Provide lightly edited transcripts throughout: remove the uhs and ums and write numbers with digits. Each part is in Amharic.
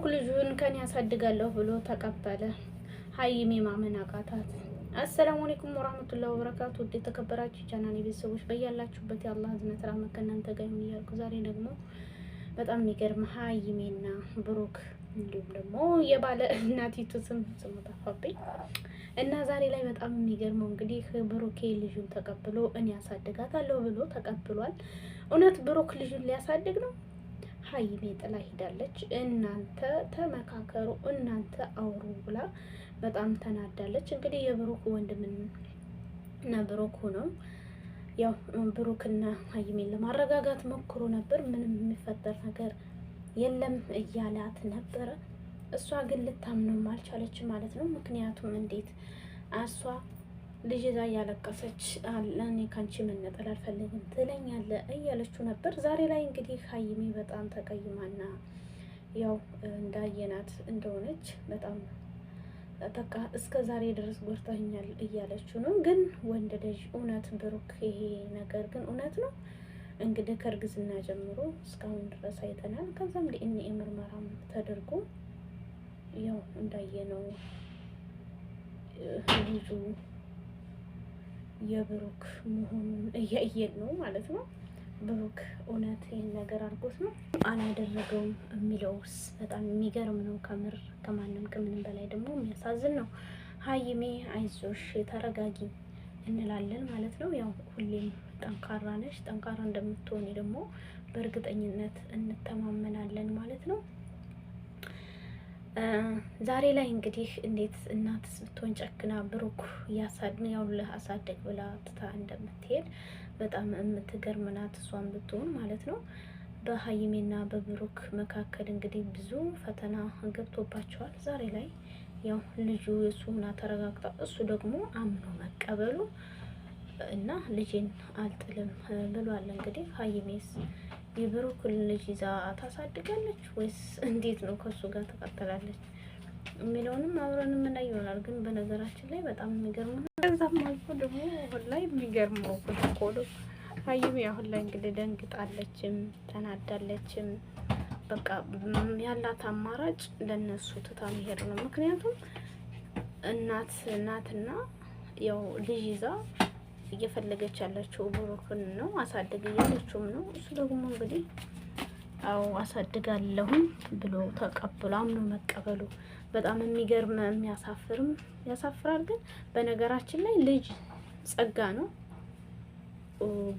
ልጁን ከኔ ያሳድጋለሁ ብሎ ተቀበለ። ሀይሚ ማመን አቃታት። አሰላሙ አለይኩም ወራህመቱላሂ ወበረካቱ። ውድ የተከበራችሁ ቻናሌ ቤተሰቦች በያላችሁበት የአላህ ህዝነት ራህመት ከእናንተ ጋር ይሁን እያልኩ ዛሬ ደግሞ በጣም የሚገርም ሀይሚና ብሩክ እንዲሁም ደግሞ የባለ እናቲቱ ስም ጠፋብኝ እና ዛሬ ላይ በጣም የሚገርመው እንግዲህ ብሩኬ ልጁን ተቀብሎ እኔ ያሳድጋታለሁ ብሎ ተቀብሏል። እውነት ብሩክ ልጁን ሊያሳድግ ነው? ሀይሜ ጥላ ሄዳለች። እናንተ ተመካከሩ፣ እናንተ አውሩ ብላ በጣም ተናዳለች። እንግዲህ የብሩክ ወንድምና ብሩክ ሆነው ያው ብሩክና ሀይሜን ለማረጋጋት ሞክሮ ነበር። ምንም የሚፈጠር ነገር የለም እያላት ነበረ። እሷ ግን ልታምነው አልቻለች ማለት ነው። ምክንያቱም እንዴት እሷ ልጅ እዛ እያለቀሰች እኔ ካንቺ መነጠል አልፈልግም ትለኛለህ እያለችው ነበር። ዛሬ ላይ እንግዲህ ሀይሜ በጣም ተቀይማና ያው እንዳየናት እንደሆነች በጣም በቃ እስከ ዛሬ ድረስ ጎርታኛል እያለችው ነው። ግን ወንድ ልጅ እውነት ብሩክ ይሄ ነገር ግን እውነት ነው እንግዲህ ከእርግዝና ጀምሮ እስካሁን ድረስ አይተናል። ከዛም ዲኤንኤ ምርመራም ተደርጎ ያው እንዳየነው ልጁ የብሩክ መሆኑን እያየን ነው ማለት ነው። ብሩክ እውነት ይህን ነገር አድርጎት ነው አላደረገውም የሚለውስ በጣም የሚገርም ነው። ከምር ከማንም ከምንም በላይ ደግሞ የሚያሳዝን ነው። ሀይሜ አይዞሽ ተረጋጊ እንላለን ማለት ነው። ያው ሁሌም ጠንካራ ነሽ፣ ጠንካራ እንደምትሆኒ ደግሞ በእርግጠኝነት እንተማመናለን ማለት ነው። ዛሬ ላይ እንግዲህ እንዴት እናትስ ብትሆን ጨክና ብሩክ ያውልህ አሳደግ ብላ ትታ እንደምትሄድ በጣም የምትገርም ናት እሷን ብትሆን ማለት ነው። በሀይሜና በብሩክ መካከል እንግዲህ ብዙ ፈተና ገብቶባቸዋል። ዛሬ ላይ ያው ልጁ የሱና ተረጋግጣ እሱ ደግሞ አምኖ መቀበሉ እና ልጄን አልጥልም ብሏል። እንግዲህ ሀይሜስ የብሩክ ልጅ ይዛ ታሳድጋለች ወይስ እንዴት ነው ከሱ ጋር ተቀጥላለች የሚለውንም አብረን የምናይ ይሆናል። ግን በነገራችን ላይ በጣም የሚገርም ነው። ከዛም አልፎ ደግሞ አሁን ላይ የሚገርመው ኮሎ ሀይሜ አሁን ላይ እንግዲህ ደንግጣለችም ተናዳለችም። በቃ ያላት አማራጭ ለነሱ ትታ መሄድ ነው። ምክንያቱም እናትና ያው ልጅ ይዛ እየፈለገች ያለችው ብሩክን ነው፣ አሳድግ እያለችውም ነው። እሱ ደግሞ እንግዲህ አው አሳድጋለሁም ብሎ ተቀብሎ አምኖ መቀበሉ በጣም የሚገርም የሚያሳፍርም ያሳፍራል። ግን በነገራችን ላይ ልጅ ጸጋ ነው።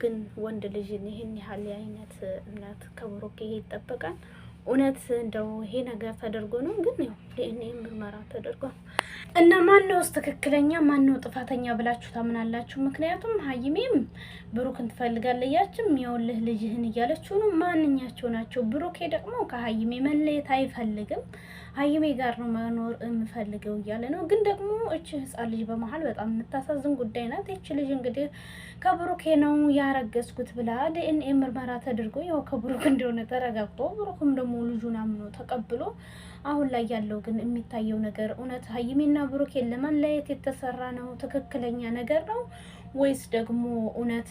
ግን ወንድ ልጅ ይሄን ያህል አይነት እምነት ከብሩክ ይሄ ይጠበቃል? እውነት እንደው ይሄ ነገር ተደርጎ ነው? ግን ያው ዲኤንኤ ምርመራ ተደርጎ እና ማነውስ ትክክለኛ ማነው ጥፋተኛ ብላችሁ ታምናላችሁ? ምክንያቱም ሀይሜም ብሩክን ትፈልጋለች፣ ያችም ያውልህ ልጅህን እያለችው ነው። ማንኛቸው ናቸው? ብሩኬ ደግሞ ከሀይሜ መለየት አይፈልግም፣ ሀይሜ ጋር ነው መኖር የምፈልገው እያለ ነው። ግን ደግሞ እቺ ህፃን ልጅ በመሀል በጣም የምታሳዝን ጉዳይ ናት። እቺ ልጅ እንግዲህ ከብሩኬ ነው ያረገዝኩት ብላ ዲኤንኤ ምርመራ ተደርጎ ያው ከብሩክ እንደሆነ ተረጋግጦ ብሩክም ደግሞ ልጁን አምኖ ተቀብሎ አሁን ላይ ያለው ግን የሚታየው ነገር እውነት ሀይሜና ብሩኬን ለማለያየት የተሰራ ነው? ትክክለኛ ነገር ነው ወይስ ደግሞ እውነት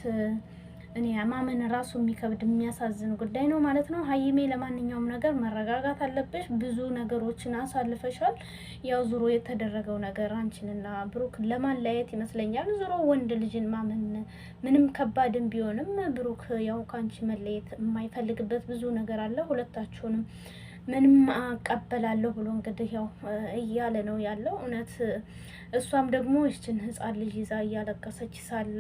እኔ ማመን ራሱ የሚከብድ የሚያሳዝን ጉዳይ ነው ማለት ነው። ሀይሜ ለማንኛውም ነገር መረጋጋት አለብሽ። ብዙ ነገሮችን አሳልፈሻል። ያው ዙሮ የተደረገው ነገር አንቺንና ብሩክ ለማለያየት ይመስለኛል። ዙሮ ወንድ ልጅን ማመን ምንም ከባድም ቢሆንም ብሩክ ያው ካንቺ መለየት የማይፈልግበት ብዙ ነገር አለ። ሁለታችሁንም ምንም አቀበላለሁ ብሎ እንግዲህ ያው እያለ ነው ያለው። እውነት እሷም ደግሞ ይችን ህፃን ልጅ ይዛ እያለቀሰች ሳለ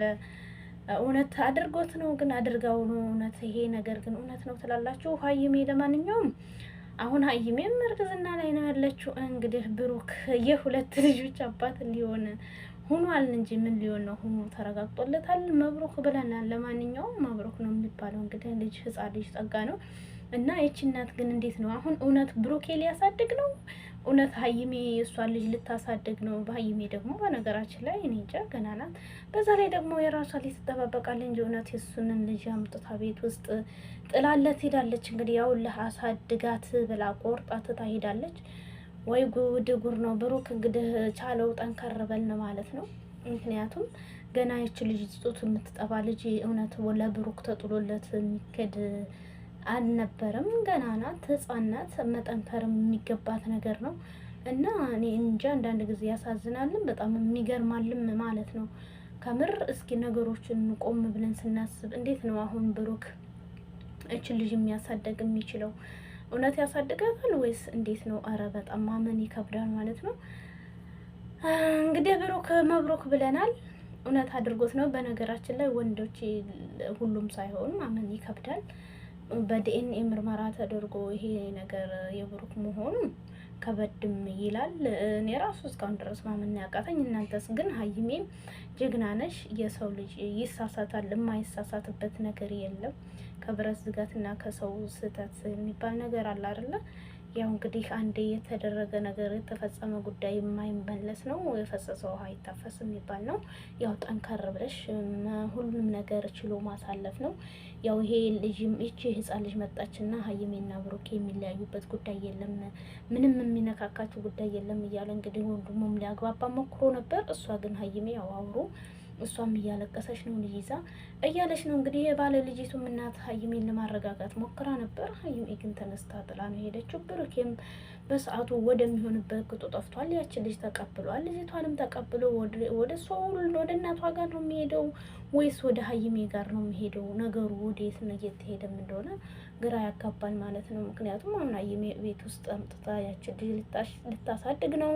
እውነት አድርጎት ነው? ግን አድርጋው ነው እውነት ይሄ ነገር ግን እውነት ነው ትላላችሁ? ሀይሜ ለማንኛውም አሁን ሀይሜም እርግዝና ላይ ነው ያለችው። እንግዲህ ብሩክ የሁለት ልጆች አባት ሊሆን ሆኗል እንጂ ምን ሊሆን ነው? ሆኖ ተረጋግጦለታል። መብሩክ ብለናል። ለማንኛውም መብሩክ ነው የሚባለው። እንግዲህ ልጅ ህፃን ልጅ ጸጋ ነው እና ይቺ እናት ግን እንዴት ነው አሁን? እውነት ብሩኬ ሊያሳድግ ነው? እውነት ሀይሜ የእሷን ልጅ ልታሳድግ ነው? በሀይሜ ደግሞ በነገራችን ላይ እኔ እንጃ ገና ናት። በዛ ላይ ደግሞ የራሷ ልጅ ትጠባበቃለች እንጂ እውነት የሱንን ልጅ አምጥታ ቤት ውስጥ ጥላለት ሄዳለች። እንግዲህ ያውልህ አሳድጋት ብላ ቆርጣ ትታ ሄዳለች። ወይ ጉድ ጉር ነው። ብሩክ እንግዲህ ቻለው ጠንከር በል ማለት ነው። ምክንያቱም ገና ይች ልጅ ጡት የምትጠባ ልጅ እውነት ለብሩክ ተጥሎለት የሚከድ አልነበረም። ገና ናት፣ ህፃን ናት። መጠንከርም የሚገባት ነገር ነው እና እኔ እንጃ አንዳንድ ጊዜ ያሳዝናልም በጣም የሚገርማልም ማለት ነው። ከምር እስኪ ነገሮችን ቆም ብለን ስናስብ እንዴት ነው አሁን ብሩክ እችን ልጅ የሚያሳደግ የሚችለው? እውነት ያሳድጋታል ወይስ እንዴት ነው? አረ በጣም ማመን ይከብዳል ማለት ነው። እንግዲህ ብሩክ መብሩክ ብለናል። እውነት አድርጎት ነው። በነገራችን ላይ ወንዶች ሁሉም ሳይሆኑ ማመን ይከብዳል። በዲኤንኤ ምርመራ ተደርጎ ይሄ ነገር የብሩክ መሆኑ ከበድም ይላል። እኔ ራሱ እስካሁን ድረስ ማመን ያቃተኝ። እናንተስ ግን ሀይሜም ጀግና ነሽ። የሰው ልጅ ይሳሳታል፣ የማይሳሳትበት ነገር የለም። ከብረት ዝጋትና ከሰው ስህተት የሚባል ነገር አለ አይደለ? ያው እንግዲህ አንዴ የተደረገ ነገር የተፈጸመ ጉዳይ የማይመለስ ነው። የፈሰሰ ውሃ ይታፈስ የሚባል ነው። ያው ጠንከር ብለሽ ሁሉም ነገር ችሎ ማሳለፍ ነው። ያው ይሄ ልጅም ይቺ ህፃን ልጅ መጣችና ሀይሜና ብሩክ የሚለያዩበት ጉዳይ የለም፣ ምንም የሚነካካቸው ጉዳይ የለም እያለ እንግዲህ ወንድሙም ሊያግባባ ሞክሮ ነበር። እሷ ግን ሀይሜ ያው አውሩ እሷም እያለቀሰች ነው፣ ልጅ ይዛ እያለች ነው። እንግዲህ የባለ ልጅቱም እናት ሀይሜን ለማረጋጋት ሞክራ ነበር። ሀይሜ ግን ተነስታ ጥላ ነው የሄደችው። ብሩኬም በሰዓቱ ወደሚሆንበት ቅጡ ጠፍቷል። ያችን ልጅ ተቀብሏል። ልጅቷንም ተቀብሎ ወደ እሷ ወደ እናቷ ጋር ነው የሚሄደው ወይስ ወደ ሀይሜ ጋር ነው የሚሄደው? ነገሩ ወዴት ነው እየተሄደም እንደሆነ ግራ ያጋባል ማለት ነው። ምክንያቱም አሁን ሀይሜ ቤት ውስጥ አምጥታ ያችን ልጅ ልታሳድግ ነው።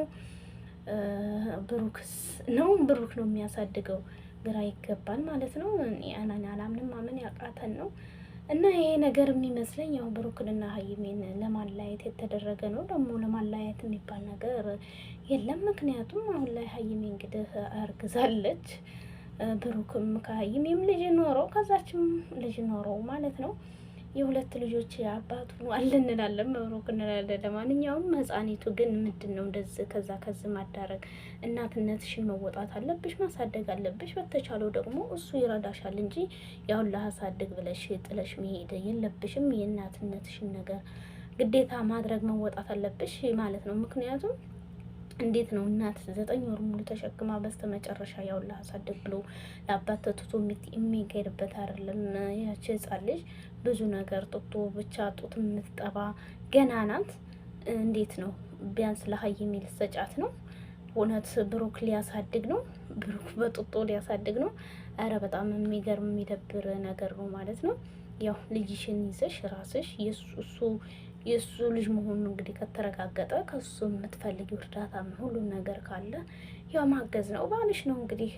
ብሩክስ ነው ብሩክ ነው የሚያሳድገው? ግራ ይገባል ማለት ነው። እኔ አላምንም፣ ማመን ያቃተን ነው። እና ይሄ ነገር የሚመስለኝ ያው ብሩክንና ሀይሜን ለማላየት የተደረገ ነው። ደግሞ ለማላየት የሚባል ነገር የለም። ምክንያቱም አሁን ላይ ሀይሜ እንግዲህ አርግዛለች። ብሩክም ከሀይሜም ልጅ ኖረው ከዛችም ልጅ ኖረው ማለት ነው። የሁለት ልጆች አባቱ አለ እንላለን፣ መብሩክ እንላለን። ለማንኛውም ህፃኒቱ ግን ምንድን ነው እንደዚህ ከዛ ማዳረግ? እናትነትሽን መወጣት አለብሽ፣ ማሳደግ አለብሽ። በተቻለው ደግሞ እሱ ይረዳሻል እንጂ ያው ላሳድግ ብለሽ ጥለሽ መሄድ የለብሽም። የእናትነትሽን ነገር ግዴታ ማድረግ መወጣት አለብሽ ማለት ነው። ምክንያቱም እንዴት ነው እናት 9 ወር ሙሉ ተሸክማ በስተመጨረሻ ያው ላሳድግ ብሎ ለአባት ተትቶ የሚሄድበት አይደለም። ያቺ ህፃን ልጅ ብዙ ነገር ጡጦ ብቻ ጡት የምትጠባ ገና ናት። እንዴት ነው ቢያንስ ለሀይሜ ልትሰጫት ነው? እውነት ብሩክ ሊያሳድግ ነው? ብሩክ በጡጦ ሊያሳድግ ነው? አረ በጣም የሚገርም የሚደብር ነገር ነው ማለት ነው። ያው ልጅሽን ይዘሽ ራስሽ የእሱ ልጅ መሆኑ እንግዲህ ከተረጋገጠ ከሱ የምትፈልጊው እርዳታ ሁሉም ነገር ካለ ያው ማገዝ ነው። ባልሽ ነው እንግዲህ።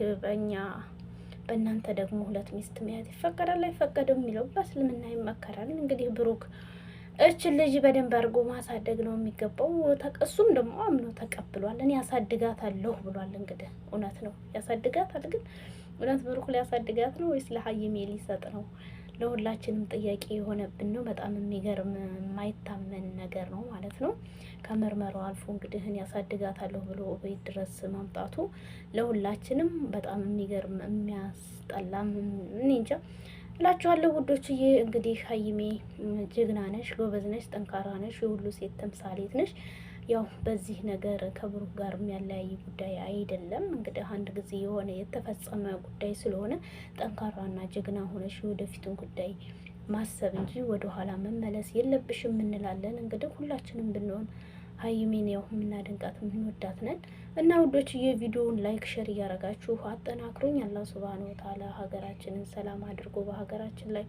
በእናንተ ደግሞ 2 ሚስት መያዝ ይፈቀዳል አይፈቀድም የሚለው በእስልምና ይመከራል። እንግዲህ ብሩክ እችን ልጅ በደንብ አድርጎ ማሳደግ ነው የሚገባው። እሱም ደግሞ አምኖ ተቀብሏል። እኔ ያሳድጋታለሁ ብሏል። እንግዲህ እውነት ነው ያሳድጋታል። ግን እውነት ብሩክ ሊያሳድጋት ነው ወይስ ለሀይሜ ሊሰጥ ነው? ለሁላችንም ጥያቄ የሆነብን ነው። በጣም የሚገርም የማይታመን ነገር ነው ማለት ነው። ከመርመራው አልፎ እንግዲህ ያሳድጋታለሁ ብሎ ቤት ድረስ ማምጣቱ ለሁላችንም በጣም የሚገርም የሚያስጠላም እኔ እንጃ እላችኋለሁ ውዶችዬ። እንግዲህ ሀይሜ ጀግና ነሽ፣ ጎበዝ ነሽ፣ ጠንካራ ነሽ፣ የሁሉ ሴት ተምሳሌት ነሽ። ያው በዚህ ነገር ከብሩክ ጋር የሚያለያይ ጉዳይ አይደለም። እንግዲህ አንድ ጊዜ የሆነ የተፈጸመ ጉዳይ ስለሆነ ጠንካራና ጀግና ሆነሽ ወደፊቱን ጉዳይ ማሰብ እንጂ ወደ ኋላ መመለስ የለብሽም እንላለን። እንግዲህ ሁላችንም ብንሆን ሀይሜን ያው የምናደንቃት የምንወዳት ነን እና ውዶች የቪዲዮውን ላይክ ሸር እያረጋችሁ አጠናክሩኝ። አላህ ሱብሃነሁ ወተዓላ ሀገራችንን ሰላም አድርጎ በሀገራችን ላይ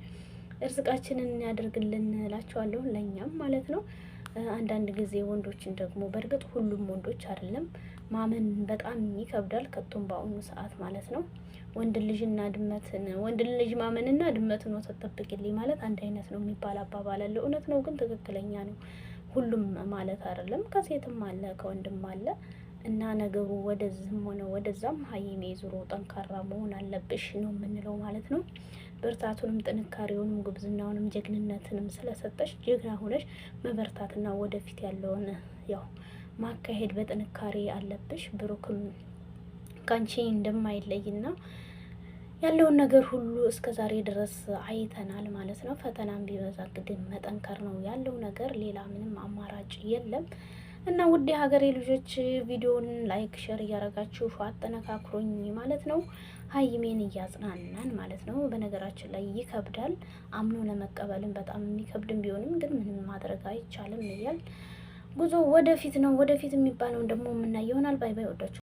እርዝቃችንን ያደርግልን እላችኋለሁ፣ ለኛም ማለት ነው። አንዳንድ ጊዜ ወንዶችን ደግሞ በእርግጥ ሁሉም ወንዶች አይደለም ማመን በጣም ይከብዳል፣ ከቶም በአሁኑ ሰዓት ማለት ነው። ወንድ ልጅ ማመንና ድመትን ወተት ጠብቂልኝ ማለት አንድ አይነት ነው የሚባል አባባል አለ። እውነት ነው፣ ግን ትክክለኛ ነው። ሁሉም ማለት አይደለም፣ ከሴትም አለ ከወንድም አለ እና ነገሩ ወደዚህም ሆነ ወደዛም ሀይሜ ዙሮ ጠንካራ መሆን አለብሽ ነው የምንለው ማለት ነው። ብርታቱንም ጥንካሬውንም ጉብዝናውንም ጀግንነትንም ስለሰጠሽ ጀግና ሆነሽ መበርታትና ወደፊት ያለውን ያው ማካሄድ በጥንካሬ አለብሽ። ብሩክም ካንቺ እንደማይለይና ያለውን ነገር ሁሉ እስከ ዛሬ ድረስ አይተናል ማለት ነው። ፈተናም ቢበዛ እንግዲህ መጠንከር ነው ያለው ነገር፣ ሌላ ምንም አማራጭ የለም። እና ውድ ሀገሬ ልጆች ቪዲዮን ላይክ ሸር እያረጋችሁ አጠነካክሮኝ ማለት ነው። ሀይሜን እያጽናናን ማለት ነው። በነገራችን ላይ ይከብዳል፣ አምኖ ለመቀበልም በጣም የሚከብድም ቢሆንም ግን ምንም ማድረግ አይቻልም እያል ጉዞ ወደፊት ነው። ወደፊት የሚባለውን ደግሞ የምናየው ይሆናል። ባይ ባይ ወዳችሁ